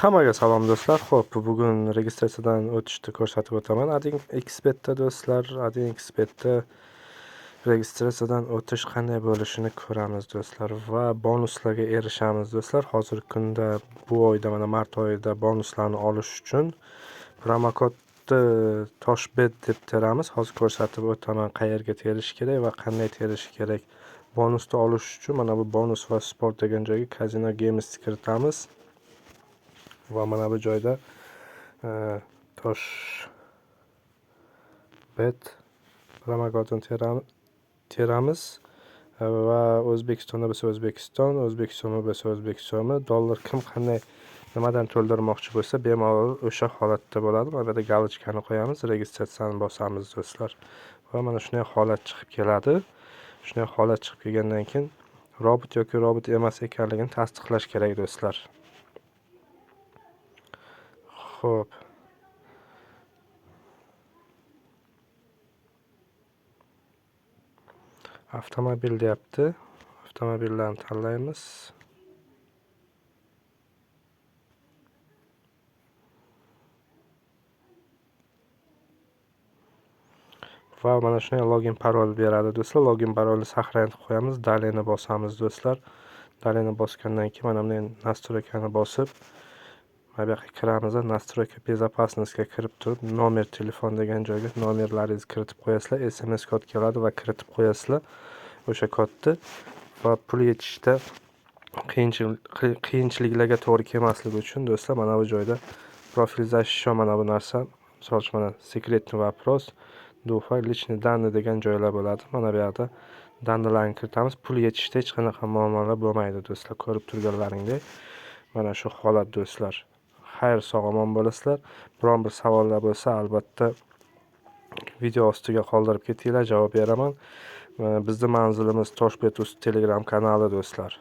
Hammaga salom do'stlar. Xo'p, bugun registratsiyadan o'tishni ko'rsatib o'taman. Ading Xbetda do'stlar, Ading Xbetda registratsiyadan o'tish qanday bo'lishini ko'ramiz do'stlar va bonuslarga erishamiz do'stlar. Hozirgi kunda bu oyda mana mart oyida bonuslarni olish uchun promokodni toshbet deb teramiz. Hozir ko'rsatib o'taman qayerga terish kerak va qanday terish kerak. Bonusni olish uchun mana bu bonus va sport degan joyga Casino Games kiritamiz. Va mana bu joyda tosh bet promokodini teramiz va O'zbekistonda bo'lsa O'zbekiston, O'zbekistonda bo'lsa O'zbekiston, dollar kim qanday nimadan to'ldirmoqchi bo'lsa bemalol o'sha holatda bo'ladi. Mana bu yerda galochkani qo'yamiz, registratsiyani bosamiz do'stlar. Va mana shunday holat chiqib keladi. Shunday holat chiqib kelgandan keyin robot yoki robot emas ekanligini tasdiqlash kerak do'stlar. Xo'p. Avtomobil deyapti. Avtomobillarni tanlaymiz. Va mana shunday login parol beradi do'stlar. Login parolni saqlanib qo'yamiz. Daleni bosamiz do'stlar. Daleni bosgandan keyin mana bunday настройкani bosib mana bu yoqqa kiramiz. Настройка безопасностьga kirib turib nomer telefon degan joyga nomerlaringizni kiritib qo'yasizlar. SMS kod keladi va kiritib qo'yasizlar. O'sha kodni va pul yechishda qiyinchiliklarga to'g'ri kelmasligi uchun do'stlar mana bu joyda profil защищен mana bu narsa. Misol uchun mana секретный вопрос, dufa, личный данные degan joylar bo'ladi. Mana bu yerda danlarni kiritamiz. Pul yechishda hech qanaqa muammolar bo'lmaydi do'stlar. Ko'rib turganlaringdek mana shu holat do'stlar. Xayr, sog' omon bo'lasizlar. Biron bir savollar bo'lsa albatta video ostiga qoldirib ketinglar, javob beraman. Bizning manzilimiz Toshbet.uz Telegram kanali do'stlar.